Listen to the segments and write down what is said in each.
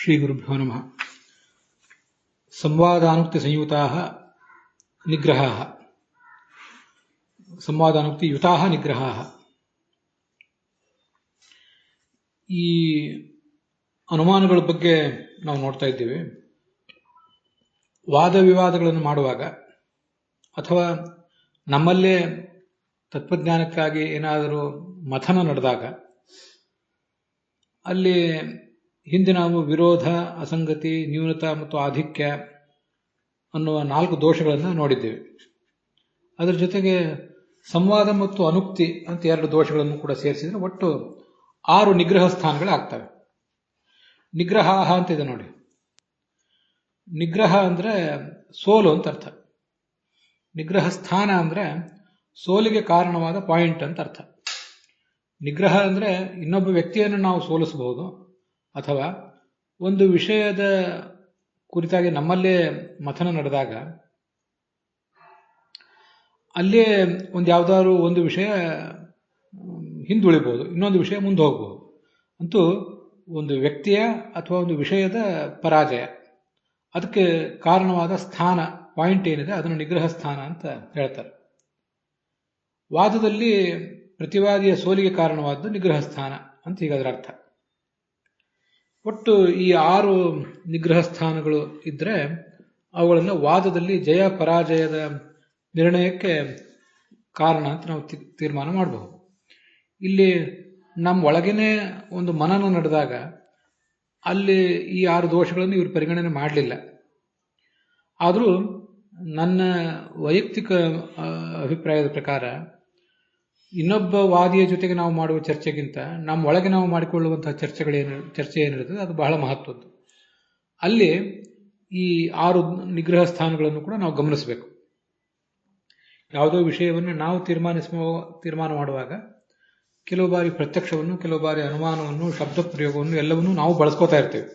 ಶ್ರೀಗುರುಭ್ಯೋ ನಮಃ. ಸಂವಾದಾನುಕ್ತಿ ಸಂಯುತಾಃ ನಿಗ್ರಹಾಃ, ಸಂವಾದಾನುಕ್ತಿ ಯುತಾಃ ನಿಗ್ರಹಾಃ. ಈ ಅನುಮಾನಗಳ ಬಗ್ಗೆ ನಾವು ನೋಡ್ತಾ ಇದ್ದೇವೆ. ವಾದ ವಿವಾದಗಳನ್ನು ಮಾಡುವಾಗ ಅಥವಾ ನಮ್ಮಲ್ಲೇ ತತ್ವಜ್ಞಾನಕ್ಕಾಗಿ ಏನಾದರೂ ಮಥನ ನಡೆದಾಗ ಅಲ್ಲಿ ಹಿಂದೆ ನಾವು ವಿರೋಧ, ಅಸಂಗತಿ, ನ್ಯೂನತಾ ಮತ್ತು ಆಧಿಕ್ಯ ಅನ್ನುವ 4 ದೋಷಗಳನ್ನು ನೋಡಿದ್ದೇವೆ. ಅದರ ಜೊತೆಗೆ ಸಂವಾದ ಮತ್ತು ಅನುಕ್ತಿ ಅಂತ 2 ದೋಷಗಳನ್ನು ಕೂಡ ಸೇರಿಸಿದ್ರೆ ಒಟ್ಟು 6 ನಿಗ್ರಹ ಸ್ಥಾನಗಳಾಗ್ತವೆ. ನಿಗ್ರಹ ಅಂತಿದೆ ನೋಡಿ. ನಿಗ್ರಹ ಅಂದ್ರೆ ಸೋಲು ಅಂತ ಅರ್ಥ. ನಿಗ್ರಹ ಸ್ಥಾನ ಅಂದ್ರೆ ಸೋಲಿಗೆ ಕಾರಣವಾದ ಪಾಯಿಂಟ್ ಅಂತ ಅರ್ಥ. ನಿಗ್ರಹ ಅಂದ್ರೆ ಇನ್ನೊಬ್ಬ ವ್ಯಕ್ತಿಯನ್ನು ನಾವು ಸೋಲಿಸಬಹುದು, ಅಥವಾ ಒಂದು ವಿಷಯದ ಕುರಿತಾಗಿ ನಮ್ಮಲ್ಲೇ ಮಥನ ನಡೆದಾಗ ಅಲ್ಲೇ ಯಾವುದಾದ್ರು ಒಂದು ವಿಷಯ ಹಿಂದುಳಿಬಹುದು, ಇನ್ನೊಂದು ವಿಷಯ ಮುಂದೆ ಹೋಗಬಹುದು. ಅಂತೂ ಒಂದು ವ್ಯಕ್ತಿಯ ಅಥವಾ ಒಂದು ವಿಷಯದ ಪರಾಜಯ, ಅದಕ್ಕೆ ಕಾರಣವಾದ ಸ್ಥಾನ, ಪಾಯಿಂಟ್ ಏನಿದೆ ಅದನ್ನು ನಿಗ್ರಹ ಸ್ಥಾನ ಅಂತ ಹೇಳ್ತಾರೆ. ವಾದದಲ್ಲಿ ಪ್ರತಿವಾದಿಯ ಸೋಲಿಗೆ ಕಾರಣವಾದ್ದು ನಿಗ್ರಹ ಸ್ಥಾನ ಅಂತ ಈಗ ಅದರ ಅರ್ಥ. ಒಟ್ಟು ಈ 6 ನಿಗ್ರಹ ಸ್ಥಾನಗಳು ಇದ್ರೆ ಅವುಗಳನ್ನು ವಾದದಲ್ಲಿ ಜಯ ಪರಾಜಯದ ನಿರ್ಣಯಕ್ಕೆ ಕಾರಣ ಅಂತ ನಾವು ತೀರ್ಮಾನ ಮಾಡಬಹುದು. ಇಲ್ಲಿ ನಮ್ಮ ಒಳಗೇನೆ ಒಂದು ಮನನ ನಡೆದಾಗ ಅಲ್ಲಿ ಈ 6 ದೋಷಗಳನ್ನು ಇವರು ಪರಿಗಣನೆ ಮಾಡಲಿಲ್ಲ. ಆದರೂ ನನ್ನ ವೈಯಕ್ತಿಕ ಅಭಿಪ್ರಾಯದ ಪ್ರಕಾರ ಇನ್ನೊಬ್ಬ ವಾದಿಯ ಜೊತೆಗೆ ನಾವು ಮಾಡುವ ಚರ್ಚೆಗಿಂತ ನಮ್ಮ ಒಳಗೆ ನಾವು ಮಾಡಿಕೊಳ್ಳುವಂತಹ ಚರ್ಚೆ ಏನಿರುತ್ತದೆ ಅದು ಬಹಳ ಮಹತ್ವದ್ದು. ಅಲ್ಲಿ ಈ 6 ನಿಗ್ರಹ ಸ್ಥಾನಗಳನ್ನು ಕೂಡ ನಾವು ಗಮನಿಸಬೇಕು. ಯಾವುದೋ ವಿಷಯವನ್ನು ನಾವು ತೀರ್ಮಾನ ಮಾಡುವಾಗ ಕೆಲವು ಬಾರಿ ಪ್ರತ್ಯಕ್ಷವನ್ನು, ಕೆಲವು ಬಾರಿ ಅನುಮಾನವನ್ನು, ಶಬ್ದ ಪ್ರಯೋಗವನ್ನು ಎಲ್ಲವನ್ನೂ ನಾವು ಬಳಸ್ಕೋತಾ ಇರ್ತೇವೆ,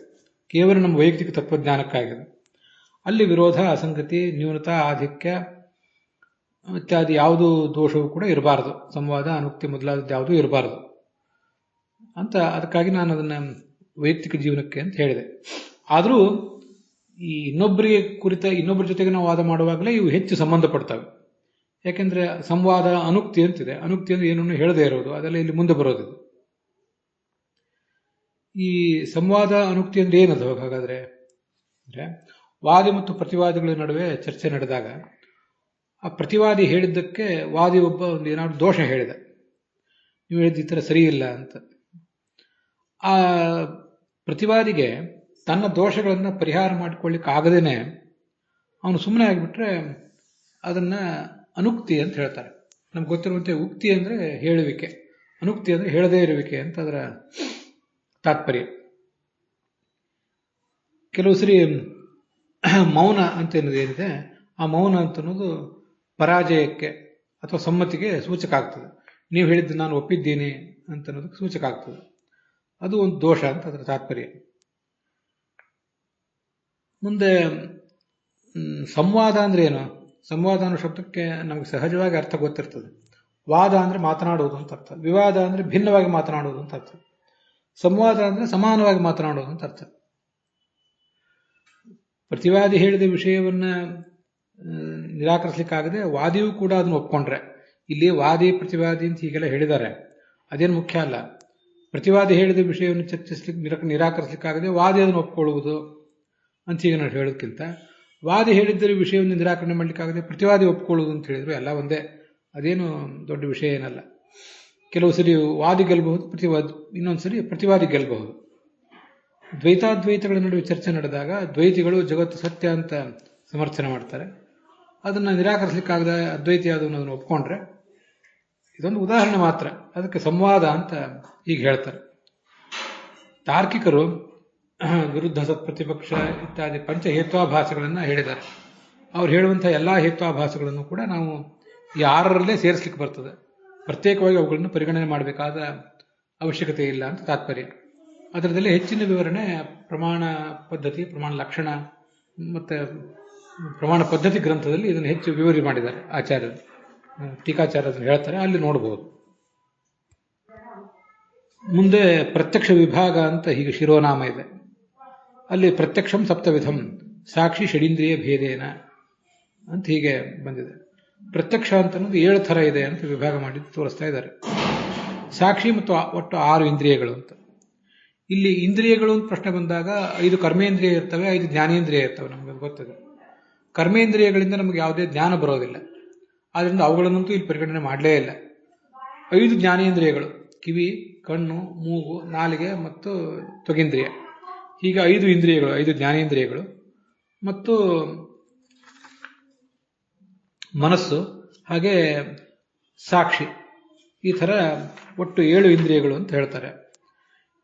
ಕೇವಲ ನಮ್ಮ ವೈಯಕ್ತಿಕ ತತ್ವಜ್ಞಾನಕ್ಕಾಗಿದೆ. ಅಲ್ಲಿ ವಿರೋಧ, ಅಸಂಗತಿ, ನ್ಯೂನತಾ, ಆಧಿಕ್ಯ ಇತ್ಯಾದಿ ಯಾವುದು ದೋಷವೂ ಕೂಡ ಇರಬಾರದು. ಸಂವಾದ, ಅನುಕ್ತಿ ಮೊದಲಾದದ್ದು ಯಾವುದೂ ಇರಬಾರದು ಅಂತ ಅದಕ್ಕಾಗಿ ನಾನು ಅದನ್ನ ವೈಯಕ್ತಿಕ ಜೀವನಕ್ಕೆ ಅಂತ ಹೇಳಿದೆ. ಆದರೂ ಈ ಇನ್ನೊಬ್ಬರ ಜೊತೆಗೆ ನಾವು ವಾದ ಮಾಡುವಾಗಲೇ ಇವು ಹೆಚ್ಚು ಸಂಬಂಧಪಡ್ತವೆ. ಯಾಕೆಂದ್ರೆ ಸಂವಾದ ಅನುಕ್ತಿ ಅಂತಿದೆ. ಅನುಕ್ತಿ ಅಂದ್ರೆ ಏನನ್ನು ಹೇಳದೇ ಇರೋದು, ಅದೆಲ್ಲ ಇಲ್ಲಿ ಮುಂದೆ ಬರೋದಿದೆ. ಈ ಸಂವಾದ ಅನುಕ್ತಿ ಅಂದ್ರೆ ಏನದು ಹಾಗಾದ್ರೆ? ಅಂದ್ರೆ ವಾದಿ ಮತ್ತು ಪ್ರತಿವಾದಿಗಳ ನಡುವೆ ಚರ್ಚೆ ನಡೆದಾಗ ಆ ಪ್ರತಿವಾದಿ ಹೇಳಿದ್ದಕ್ಕೆ ವಾದಿ ಒಬ್ಬ ಏನಾದ್ರು ದೋಷ ಹೇಳಿದ, ನೀವು ಹೇಳಿದ ಈ ಥರ ಸರಿ ಇಲ್ಲ ಅಂತ. ಆ ಪ್ರತಿವಾದಿಗೆ ತನ್ನ ದೋಷಗಳನ್ನು ಪರಿಹಾರ ಮಾಡಿಕೊಳ್ಳಿಕ್ಕೆ ಆಗದೇನೆ ಅವನು ಸುಮ್ಮನೆ ಆಗಿಬಿಟ್ರೆ ಅದನ್ನ ಅನುಕ್ತಿ ಅಂತ ಹೇಳ್ತಾರೆ. ನಮ್ಗೆ ಗೊತ್ತಿರುವಂತೆ ಉಕ್ತಿ ಅಂದ್ರೆ ಹೇಳುವಿಕೆ, ಅನುಕ್ತಿ ಅಂದ್ರೆ ಹೇಳದೇ ಇರುವಿಕೆ ಅಂತ ಅದರ ತಾತ್ಪರ್ಯ. ಕೆಲವು ಸರಿ ಮೌನ ಅಂತ ಏನಿದೆ, ಆ ಮೌನ ಅಂತ ಅನ್ನೋದು ಪರಾಜಯಕ್ಕೆ ಅಥವಾ ಸಮ್ಮತಿಗೆ ಸೂಚಕ ಆಗ್ತದೆ. ನೀವು ಹೇಳಿದ್ದು ನಾನು ಒಪ್ಪಿದ್ದೀನಿ ಅಂತ ಅನ್ನೋದಕ್ಕೆ ಸೂಚಕ ಆಗ್ತದೆ. ಅದು ಒಂದು ದೋಷ ಅಂತ ಅದರ ತಾತ್ಪರ್ಯ. ಮುಂದೆ ಸಂವಾದ ಅಂದ್ರೆ ಏನು? ಸಂವಾದ ಅನ್ನೋ ಶಬ್ದಕ್ಕೆ ನಮಗೆ ಸಹಜವಾಗಿ ಅರ್ಥ ಗೊತ್ತಿರ್ತದೆ. ವಾದ ಅಂದ್ರೆ ಮಾತನಾಡುವುದು ಅಂತ ಅರ್ಥ, ವಿವಾದ ಅಂದ್ರೆ ಭಿನ್ನವಾಗಿ ಮಾತನಾಡುವುದು ಅಂತ ಅರ್ಥ, ಸಂವಾದ ಅಂದ್ರೆ ಸಮಾನವಾಗಿ ಮಾತನಾಡುವುದು ಅಂತ ಅರ್ಥ. ಪ್ರತಿವಾದಿ ಹೇಳಿದ ವಿಷಯವನ್ನ ನಿರಾಕರಿಸಲಿಕ್ಕಾಗದೆ ವಾದಿಯೂ ಕೂಡ ಅದನ್ನು ಒಪ್ಕೊಂಡ್ರೆ, ಇಲ್ಲಿ ವಾದಿ ಪ್ರತಿವಾದಿ ಅಂತ ಹೀಗೆಲ್ಲ ಹೇಳಿದ್ದಾರೆ, ಅದೇನು ಮುಖ್ಯ ಅಲ್ಲ. ಪ್ರತಿವಾದಿ ಹೇಳಿದ ವಿಷಯವನ್ನು ನಿರಾಕರಿಸಲಿಕ್ಕಾಗದೆ ವಾದಿ ಅದನ್ನು ಒಪ್ಕೊಳ್ಳುವುದು ಅಂತ ಹೀಗೆ ನಾವು ಹೇಳೋದಕ್ಕಿಂತ, ವಾದಿ ಹೇಳಿದ್ದರೆ ವಿಷಯವನ್ನು ನಿರಾಕರಣೆ ಮಾಡಲಿಕ್ಕಾಗದೆ ಪ್ರತಿವಾದಿ ಒಪ್ಕೊಳ್ಳುವುದು ಅಂತ ಹೇಳಿದ್ರು ಎಲ್ಲ ಒಂದೇ, ಅದೇನು ದೊಡ್ಡ ವಿಷಯ ಏನಲ್ಲ. ಕೆಲವು ಸರಿ ವಾದಿ ಗೆಲ್ಲಬಹುದು, ಇನ್ನೊಂದ್ಸರಿ ಪ್ರತಿವಾದಿ ಗೆಲ್ಲಬಹುದು. ದ್ವೈತಾದ್ವೈತಗಳ ನಡುವೆ ಚರ್ಚೆ ನಡೆದಾಗ ದ್ವೈತಿಗಳು ಜಗತ್ತು ಸತ್ಯ ಅಂತ ಸಮರ್ಥನೆ ಮಾಡ್ತಾರೆ, ಅದನ್ನ ನಿರಾಕರಿಸಲಿಕ್ಕಾಗದ ಅದ್ವೈತಿ ಅದನ್ನು ಒಪ್ಕೊಂಡ್ರೆ, ಇದೊಂದು ಉದಾಹರಣೆ ಮಾತ್ರ, ಅದಕ್ಕೆ ಸಂವಾದ ಅಂತ ಈಗ ಹೇಳ್ತಾರೆ. ತಾರ್ಕಿಕರು ವಿರುದ್ಧ ಸತ್ಪ್ರತಿಪಕ್ಷ ಇತ್ಯಾದಿ ಪಂಚ ಹೇತ್ವಾಭಾಸಗಳನ್ನ ಹೇಳಿದ್ದಾರೆ. ಅವ್ರು ಹೇಳುವಂತಹ ಎಲ್ಲಾ ಹೇತ್ವಾಭಾಸಗಳನ್ನು ಕೂಡ ನಾವು ಈ 6ರಲ್ಲೇ ಸೇರಿಸಲಿಕ್ಕೆ ಬರ್ತದೆ. ಪ್ರತ್ಯೇಕವಾಗಿ ಅವುಗಳನ್ನು ಪರಿಗಣನೆ ಮಾಡಬೇಕಾದ ಅವಶ್ಯಕತೆ ಇಲ್ಲ ಅಂತ ತಾತ್ಪರ್ಯ. ಅದರದಲ್ಲಿ ಹೆಚ್ಚಿನ ವಿವರಣೆ ಪ್ರಮಾಣ ಪದ್ಧತಿ, ಪ್ರಮಾಣ ಲಕ್ಷಣ ಮತ್ತೆ ಪ್ರಮಾಣ ಪದ್ಧತಿ ಗ್ರಂಥದಲ್ಲಿ ಇದನ್ನು ಹೆಚ್ಚು ವಿವರಿ ಮಾಡಿದ್ದಾರೆ ಆಚಾರ್ಯರು, ಟೀಕಾಚಾರ್ಯರು ಹೇಳ್ತಾರೆ, ಅಲ್ಲಿ ನೋಡಬಹುದು. ಮುಂದೆ ಪ್ರತ್ಯಕ್ಷ ವಿಭಾಗ ಅಂತ ಹೀಗೆ ಶಿರೋನಾಮ ಇದೆ. ಅಲ್ಲಿ ಪ್ರತ್ಯಕ್ಷಂ ಸಪ್ತವಿಧಂ ಸಾಕ್ಷಿ ಷಡೀಂದ್ರಿಯ ಭೇದೇನ ಅಂತ ಹೀಗೆ ಬಂದಿದೆ. ಪ್ರತ್ಯಕ್ಷ ಅಂತ ಅನ್ನೋದು 7 ಥರ ಇದೆ ಅಂತ ವಿಭಾಗ ಮಾಡಿ ತೋರಿಸ್ತಾ ಇದ್ದಾರೆ. ಸಾಕ್ಷಿ ಮತ್ತು ಒಟ್ಟು 6 ಇಂದ್ರಿಯಗಳು ಅಂತ. ಇಲ್ಲಿ ಇಂದ್ರಿಯಗಳು ಅಂತ ಪ್ರಶ್ನೆ ಬಂದಾಗ 5 ಕರ್ಮೇಂದ್ರಿಯ ಇರ್ತವೆ, 5 ಜ್ಞಾನೇಂದ್ರಿಯ ಇರ್ತವೆ. ನಮಗೆ ಗೊತ್ತಿದೆ. ಕರ್ಮೇಂದ್ರಿಯಗಳಿಂದ ನಮಗೆ ಯಾವುದೇ ಜ್ಞಾನ ಬರೋದಿಲ್ಲ, ಆದ್ರಿಂದ ಅವುಗಳನ್ನಂತೂ ಇಲ್ಲಿ ಪರಿಗಣನೆ ಮಾಡಲೇ ಇಲ್ಲ. 5 ಜ್ಞಾನೇಂದ್ರಿಯಗಳು, ಕಿವಿ, ಕಣ್ಣು, ಮೂಗು, ನಾಲಿಗೆ ಮತ್ತು ತ್ವಗೇಂದ್ರಿಯ, ಹೀಗೆ 5 ಇಂದ್ರಿಯಗಳು, 5 ಜ್ಞಾನೇಂದ್ರಿಯಗಳು ಮತ್ತು ಮನಸ್ಸು, ಹಾಗೆ ಸಾಕ್ಷಿ, ಈ ಥರ ಒಟ್ಟು 7 ಇಂದ್ರಿಯಗಳು ಅಂತ ಹೇಳ್ತಾರೆ.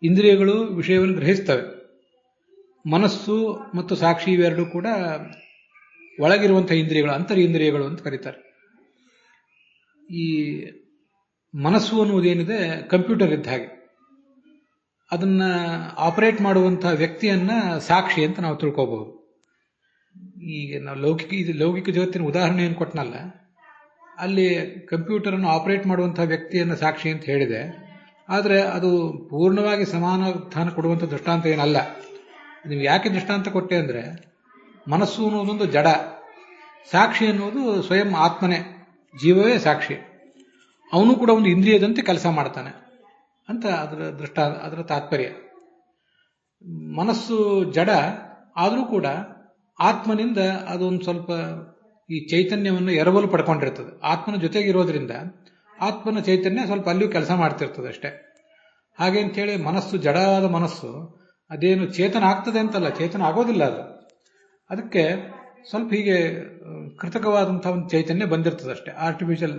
ಇಂದ್ರಿಯಗಳು ವಿಷಯವನ್ನು ಗ್ರಹಿಸ್ತವೆ. ಮನಸ್ಸು ಮತ್ತು ಸಾಕ್ಷಿ ಇವೆರಡೂ ಕೂಡ ಒಳಗಿರುವಂತಹ ಇಂದ್ರಿಯಗಳು, ಅಂತರಿಂದ್ರಿಯಗಳು ಅಂತ ಕರೀತಾರೆ. ಈ ಮನಸ್ಸು ಅನ್ನುವುದೇನಿದೆ ಕಂಪ್ಯೂಟರ್ ಇದ್ದ ಹಾಗೆ. ಅದನ್ನ ಆಪರೇಟ್ ಮಾಡುವಂತಹ ವ್ಯಕ್ತಿಯನ್ನ ಸಾಕ್ಷಿ ಅಂತ ನಾವು ತಿಳ್ಕೋಬಹುದು. ಈಗ ನಾವು ಲೌಕಿಕ ಜಗತ್ತಿನ ಉದಾಹರಣೆಯನ್ನು ಕೊಟ್ಟನಲ್ಲ, ಅಲ್ಲಿ ಕಂಪ್ಯೂಟರ್ ಅನ್ನು ಆಪರೇಟ್ ಮಾಡುವಂತಹ ವ್ಯಕ್ತಿಯನ್ನ ಸಾಕ್ಷಿ ಅಂತ ಹೇಳಿದೆ. ಆದರೆ ಅದು ಪೂರ್ಣವಾಗಿ ಸಮಾನಾರ್ಥಾನ ಕೊಡುವಂಥ ದೃಷ್ಟಾಂತ ಏನಲ್ಲ. ನೀವು ಯಾಕೆ ದೃಷ್ಟಾಂತ ಕೊಟ್ಟೆ ಅಂದರೆ, ಮನಸ್ಸು ಅನ್ನೋದೊಂದು ಜಡ, ಸಾಕ್ಷಿ ಅನ್ನೋದು ಸ್ವಯಂ ಆತ್ಮನೇ, ಜೀವವೇ ಸಾಕ್ಷಿ. ಅವನು ಕೂಡ ಒಂದು ಇಂದ್ರಿಯದಂತೆ ಕೆಲಸ ಮಾಡ್ತಾನೆ ಅಂತ ಅದರ ತಾತ್ಪರ್ಯ. ಮನಸ್ಸು ಜಡ ಆದರೂ ಕೂಡ ಆತ್ಮನಿಂದ ಅದೊಂದು ಸ್ವಲ್ಪ ಈ ಚೈತನ್ಯವನ್ನು ಎರವಲು ಪಡ್ಕೊಂಡಿರ್ತದೆ. ಆತ್ಮನ ಜೊತೆಗಿರೋದ್ರಿಂದ ಆತ್ಮನ ಚೈತನ್ಯ ಸ್ವಲ್ಪ ಅಲ್ಲಿಯೂ ಕೆಲಸ ಮಾಡ್ತಿರ್ತದೆ ಅಷ್ಟೇ. ಹಾಗೆ ಅಂತೇಳಿ ಮನಸ್ಸು, ಜಡವಾದ ಮನಸ್ಸು ಅದೇನು ಚೇತನ ಆಗ್ತದೆ ಅಂತಲ್ಲ, ಚೇತನ ಆಗೋದಿಲ್ಲ ಅದು. ಅದಕ್ಕೆ ಸ್ವಲ್ಪ ಹೀಗೆ ಕೃತಕವಾದಂತಹ ಒಂದು ಚೈತನ್ಯ ಬಂದಿರ್ತದಷ್ಟೇ, ಆರ್ಟಿಫಿಷಿಯಲ್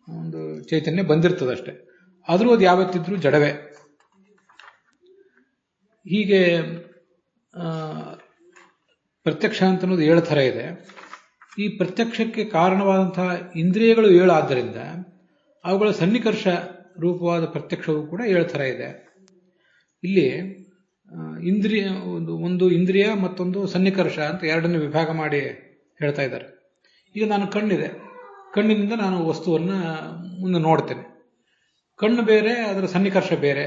ಒಂದು ಚೈತನ್ಯ ಬಂದಿರ್ತದಷ್ಟೇ. ಆದರೂ ಅದು ಯಾವತ್ತಿದ್ರೂ ಜಡವೇ. ಹೀಗೆ ಪ್ರತ್ಯಕ್ಷ ಅಂತ ಅನ್ನೋದು 7 ಥರ ಇದೆ. ಈ ಪ್ರತ್ಯಕ್ಷಕ್ಕೆ ಕಾರಣವಾದಂತಹ ಇಂದ್ರಿಯಗಳು 7 ಆದ್ದರಿಂದ ಅವುಗಳ ಸನ್ನಿಕರ್ಷ ರೂಪವಾದ ಪ್ರತ್ಯಕ್ಷವೂ ಕೂಡ 7 ಥರ ಇದೆ. ಇಲ್ಲಿ ಇಂದ್ರಿಯ ಒಂದು ಇಂದ್ರಿಯ ಮತ್ತೊಂದು ಸನ್ನಿಕರ್ಷ ಅಂತ ಎರಡನ್ನು ವಿಭಾಗ ಮಾಡಿ ಹೇಳ್ತಾ ಇದ್ದಾರೆ. ಈಗ ನಾನು ಕಣ್ಣಿದೆ, ಕಣ್ಣಿನಿಂದ ನಾನು ವಸ್ತುವನ್ನು ಮುಂದೆ ನೋಡ್ತೇನೆ. ಕಣ್ಣು ಬೇರೆ, ಅದರ ಸನ್ನಿಕರ್ಷ ಬೇರೆ.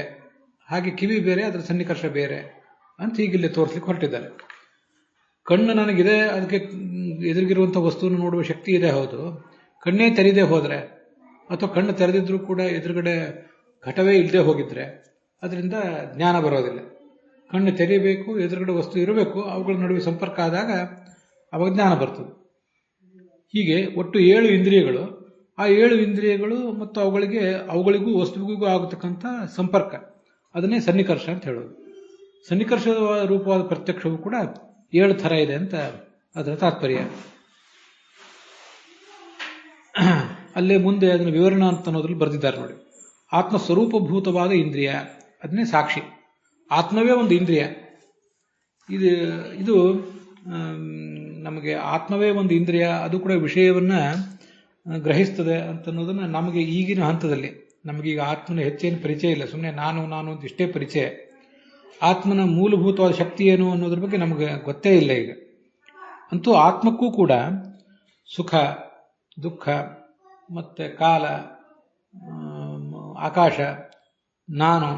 ಹಾಗೆ ಕಿವಿ ಬೇರೆ, ಅದರ ಸನ್ನಿಕರ್ಷ ಬೇರೆ ಅಂತ ಹೀಗಿಲ್ಲಿ ತೋರಿಸ್ಲಿಕ್ಕೆ ಹೊರಟಿದ್ದಾರೆ. ಕಣ್ಣು ನನಗಿದೆ, ಅದಕ್ಕೆ ಎದುರಿಗಿರುವಂಥ ವಸ್ತುವನ್ನು ನೋಡುವ ಶಕ್ತಿ ಇದೆ, ಹೌದು. ಕಣ್ಣೇ ತೆರೆದೇ ಹೋದರೆ ಅಥವಾ ಕಣ್ಣು ತೆರೆದಿದ್ರೂ ಕೂಡ ಎದುರುಗಡೆ ಘಟವೇ ಇಲ್ಲದೆ ಹೋಗಿದ್ರೆ ಅದರಿಂದ ಜ್ಞಾನ ಬರೋದಿಲ್ಲ. ಕಣ್ಣು ತೆರೆಯಬೇಕು, ಎದುರುಗಡೆ ವಸ್ತು ಇರಬೇಕು, ಅವುಗಳ ನಡುವೆ ಸಂಪರ್ಕ ಆದಾಗ ಅವಾಗ ಜ್ಞಾನ ಬರ್ತದೆ. ಹೀಗೆ ಒಟ್ಟು 7 ಇಂದ್ರಿಯಗಳು. ಆ 7 ಇಂದ್ರಿಯಗಳು ಮತ್ತು ಅವುಗಳಿಗೂ ವಸ್ತುವಿಗೂ ಆಗತಕ್ಕಂಥ ಸಂಪರ್ಕ, ಅದನ್ನೇ ಸನ್ನಿಕರ್ಷ ಅಂತ ಹೇಳೋದು. ಸನ್ನಿಕರ್ಷ ರೂಪವಾದ ಪ್ರತ್ಯಕ್ಷವು ಕೂಡ 7 ಥರ ಇದೆ ಅಂತ ಅದರ ತಾತ್ಪರ್ಯ. ಅಲ್ಲೇ ಮುಂದೆ ಅದನ್ನು ವಿವರಣ ಅಂತ ಅನ್ನೋದ್ರಲ್ಲಿ ಬರೆದಿದ್ದಾರೆ ನೋಡಿ. ಆತ್ಮ ಸ್ವರೂಪಭೂತವಾದ ಇಂದ್ರಿಯ, ಅದನ್ನೇ ಸಾಕ್ಷಿ. ಆತ್ಮವೇ ಒಂದು ಇಂದ್ರಿಯ. ಇದು ನಮಗೆ ಆತ್ಮವೇ ಒಂದು ಇಂದ್ರಿಯ, ಅದು ಕೂಡ ವಿಷಯವನ್ನ ಗ್ರಹಿಸ್ತದೆ ಅಂತ ಅನ್ನೋದನ್ನ ನಮಗೆ ಈಗಿನ ಹಂತದಲ್ಲಿ, ನಮಗೀಗ ಆತ್ಮನ ಹೆಚ್ಚೇನು ಪರಿಚಯ ಇಲ್ಲ, ಸುಮ್ಮನೆ ನಾನು ಅಂತ ಇಷ್ಟೇ ಪರಿಚಯ. ಆತ್ಮನ ಮೂಲಭೂತವಾದ ಶಕ್ತಿ ಏನು ಅನ್ನೋದ್ರ ಬಗ್ಗೆ ನಮಗೆ ಗೊತ್ತೇ ಇಲ್ಲ ಈಗ. ಅಂತೂ ಆತ್ಮಕ್ಕೂ ಕೂಡ ಸುಖ, ದುಃಖ, ಮತ್ತೆ ಕಾಲ, ಆಕಾಶ, ನಾನು,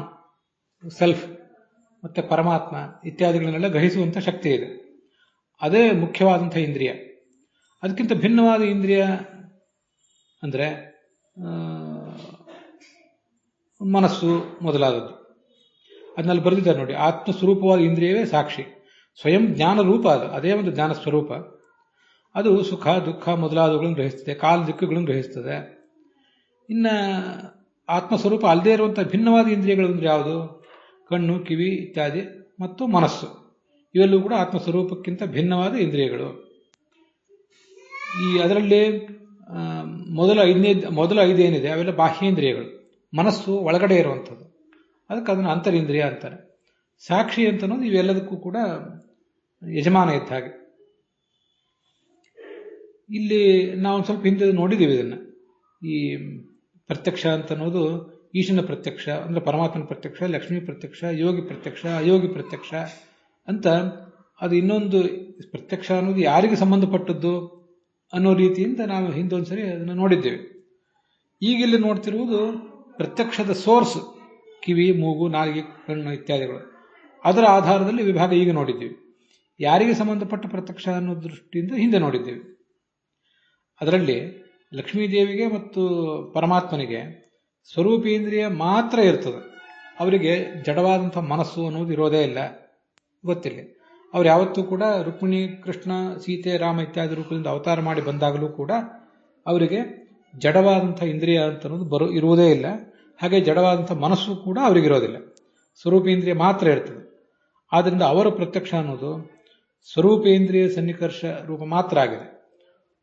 ಸೆಲ್ಫ್ ಮತ್ತೆ ಪರಮಾತ್ಮ ಇತ್ಯಾದಿಗಳನ್ನೆಲ್ಲ ಗ್ರಹಿಸುವಂಥ ಶಕ್ತಿ ಇದೆ. ಅದೇ ಮುಖ್ಯವಾದಂಥ ಇಂದ್ರಿಯ. ಅದಕ್ಕಿಂತ ಭಿನ್ನವಾದ ಇಂದ್ರಿಯ ಅಂದರೆ ಮನಸ್ಸು ಮೊದಲಾದದ್ದು. ಅದನ್ನಲ್ಲಿ ಬರೆದಿದ್ದಾರೆ ನೋಡಿ. ಆತ್ಮ ಸ್ವರೂಪವಾದ ಇಂದ್ರಿಯವೇ ಸಾಕ್ಷಿ, ಸ್ವಯಂ ಜ್ಞಾನ ರೂಪ ಅದು, ಅದೇ ಒಂದು ಜ್ಞಾನ ಸ್ವರೂಪ. ಅದು ಸುಖ, ದುಃಖ ಮೊದಲಾದವುಗಳನ್ನು ಗ್ರಹಿಸ್ತದೆ, ಕಾಲ ದಿಕ್ಕುಗಳನ್ನು ಗ್ರಹಿಸ್ತದೆ. ಇನ್ನು ಆತ್ಮಸ್ವರೂಪ ಅಲ್ಲದೇ ಇರುವಂಥ ಭಿನ್ನವಾದ ಇಂದ್ರಿಯಗಳು ಅಂದರೆ ಯಾವುದು? ಕಣ್ಣು, ಕಿವಿ ಇತ್ಯಾದಿ ಮತ್ತು ಮನಸ್ಸು. ಇವೆಲ್ಲವೂ ಕೂಡ ಆತ್ಮಸ್ವರೂಪಕ್ಕಿಂತ ಭಿನ್ನವಾದ ಇಂದ್ರಿಯಗಳು. ಅದರಲ್ಲಿ ಮೊದಲ 5 ಏನಿದೆ ಅವೆಲ್ಲ ಬಾಹ್ಯೇಂದ್ರಿಯಗಳು. ಮನಸ್ಸು ಒಳಗಡೆ ಇರುವಂಥದ್ದು, ಅದಕ್ಕೆ ಅದನ್ನು ಅಂತರಿಂದ್ರಿಯ ಅಂತಾರೆ. ಸಾಕ್ಷಿ ಅಂತ ಅನ್ನೋದು ಇವೆಲ್ಲದಕ್ಕೂ ಕೂಡ ಯಜಮಾನ ಇದ್ದ ಹಾಗೆ. ಇಲ್ಲಿ ನಾವು ಸ್ವಲ್ಪ ಹಿಂದೆ ನೋಡಿದ್ದೀವಿ ಇದನ್ನು. ಈ ಪ್ರತ್ಯಕ್ಷ ಅಂತ ಅನ್ನೋದು ಈಶನ ಪ್ರತ್ಯಕ್ಷ ಅಂದರೆ ಪರಮಾತ್ಮನ ಪ್ರತ್ಯಕ್ಷ, ಲಕ್ಷ್ಮೀ ಪ್ರತ್ಯಕ್ಷ, ಯೋಗಿ ಪ್ರತ್ಯಕ್ಷ, ಅಯೋಗಿ ಪ್ರತ್ಯಕ್ಷ ಅಂತ. ಅದು ಇನ್ನೊಂದು ಪ್ರತ್ಯಕ್ಷ ಅನ್ನೋದು ಯಾರಿಗೆ ಸಂಬಂಧಪಟ್ಟದ್ದು ಅನ್ನೋ ರೀತಿಯಿಂದ ನಾವು ಹಿಂದೊಂದ್ಸರಿ ಅದನ್ನು ನೋಡಿದ್ದೇವೆ. ಈಗಿಲ್ಲಿ ನೋಡ್ತಿರುವುದು ಪ್ರತ್ಯಕ್ಷದ ಸೋರ್ಸ್, ಕಿವಿ, ಮೂಗು, ನಾಲಿಗೆ, ಕಣ್ಣು ಇತ್ಯಾದಿಗಳು. ಅದರ ಆಧಾರದಲ್ಲಿ ವಿಭಾಗ ಈಗ ನೋಡಿದ್ದೀವಿ. ಯಾರಿಗೆ ಸಂಬಂಧಪಟ್ಟ ಪ್ರತ್ಯಕ್ಷ ಅನ್ನೋ ದೃಷ್ಟಿಯಿಂದ ಹಿಂದೆ ನೋಡಿದ್ದೀವಿ. ಅದರಲ್ಲಿ ಲಕ್ಷ್ಮೀದೇವಿಗೆ ಮತ್ತು ಪರಮಾತ್ಮನಿಗೆ ಸ್ವರೂಪೇಂದ್ರಿಯ ಮಾತ್ರ ಇರ್ತದೆ. ಅವರಿಗೆ ಜಡವಾದಂಥ ಮನಸ್ಸು ಅನ್ನೋದು ಇರೋದೇ ಇಲ್ಲ. ಗೊತ್ತಿಲ್ಲ. ಅವ್ರು ಯಾವತ್ತೂ ಕೂಡ ರುಕ್ಮಿಣಿ, ಕೃಷ್ಣ, ಸೀತೆ, ರಾಮ ಇತ್ಯಾದಿ ರೂಪದಿಂದ ಅವತಾರ ಮಾಡಿ ಬಂದಾಗಲೂ ಕೂಡ ಅವರಿಗೆ ಜಡವಾದಂಥ ಇಂದ್ರಿಯ ಅಂತ ಅನ್ನೋದು ಇರುವುದೇ ಇಲ್ಲ. ಹಾಗೆ ಜಡವಾದಂಥ ಮನಸ್ಸು ಕೂಡ ಅವರಿಗಿರೋದಿಲ್ಲ. ಸ್ವರೂಪೇಂದ್ರಿಯ ಮಾತ್ರ ಇರ್ತದೆ. ಆದ್ದರಿಂದ ಅವರ ಪ್ರತ್ಯಕ್ಷ ಅನ್ನೋದು ಸ್ವರೂಪೇಂದ್ರಿಯ ಸನ್ನಿಕರ್ಷ ರೂಪ ಮಾತ್ರ ಆಗಿದೆ.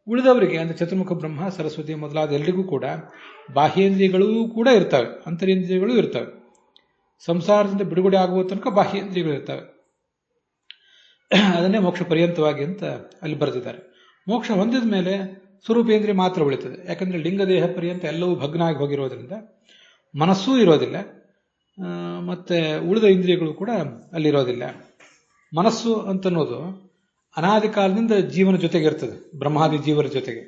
ಉಳಿದವರಿಗೆ ಅಂದರೆ ಚತುರ್ಮುಖ ಬ್ರಹ್ಮ, ಸರಸ್ವತಿ ಮೊದಲಾದ ಎಲ್ರಿಗೂ ಕೂಡ ಬಾಹ್ಯೇಂದ್ರಿಯಗಳೂ ಕೂಡ ಇರ್ತವೆ, ಅಂತರೇಂದ್ರಿಯಗಳೂ ಇರ್ತವೆ. ಸಂಸಾರದಿಂದ ಬಿಡುಗಡೆ ಆಗುವ ತನಕ ಬಾಹ್ಯೇಂದ್ರಿಯಗಳು ಇರ್ತವೆ. ಅದನ್ನೇ ಮೋಕ್ಷ ಪರ್ಯಂತವಾಗಿ ಅಂತ ಅಲ್ಲಿ ಬರೆದಿದ್ದಾರೆ. ಮೋಕ್ಷ ಹೊಂದಿದ ಮೇಲೆ ಸ್ವರೂಪೇಂದ್ರಿಯ ಮಾತ್ರ ಉಳಿತದೆ. ಯಾಕಂದ್ರೆ ಲಿಂಗದೇಹ ಪರ್ಯಂತ ಎಲ್ಲವೂ ಭಗ್ನ ಆಗಿ ಹೋಗಿರೋದ್ರಿಂದ ಮನಸ್ಸೂ ಇರೋದಿಲ್ಲ, ಮತ್ತೆ ಉಳಿದ ಇಂದ್ರಿಯಗಳು ಕೂಡ ಅಲ್ಲಿರೋದಿಲ್ಲ. ಮನಸ್ಸು ಅಂತನ್ನೋದು ಅನಾದಿ ಕಾಲದಿಂದ ಜೀವನ ಜೊತೆಗೆ ಇರ್ತದೆ, ಬ್ರಹ್ಮಾದಿ ಜೀವರ ಜೊತೆಗೆ.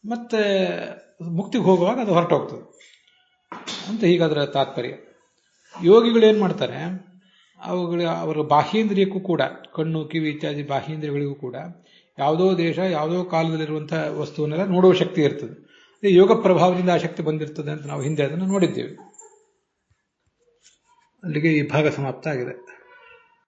ಮತ್ತೆ ಮುಕ್ತಿಗೆ ಹೋಗುವಾಗ ಅದು ಹೊರಟೋಗ್ತದೆ ಅಂತ ಹೀಗಾದ್ರೆ ತಾತ್ಪರ್ಯ. ಯೋಗಿಗಳೇನು ಮಾಡ್ತಾರೆ, ಅವರ ಬಾಹ್ಯೇಂದ್ರಿಯಕ್ಕೂ ಕೂಡ, ಕಣ್ಣು, ಕಿವಿ ಇತ್ಯಾದಿ ಬಾಹ್ಯೇಂದ್ರಿಯಗಳಿಗೂ ಕೂಡ ಯಾವುದೋ ದೇಶ, ಯಾವುದೋ ಕಾಲದಲ್ಲಿರುವಂತಹ ವಸ್ತುವನ್ನೆಲ್ಲ ನೋಡುವ ಶಕ್ತಿ ಇರ್ತದೆ. ಯೋಗ ಪ್ರಭಾವದಿಂದ ಆ ಶಕ್ತಿ ಬಂದಿರ್ತದೆ ಅಂತ ನಾವು ಹಿಂದೆ ಅದನ್ನು ನೋಡಿದ್ದೇವೆ. ಅಲ್ಲಿಗೆ ಈ ಭಾಗ ಸಮಾಪ್ತ ಆಗಿದೆ.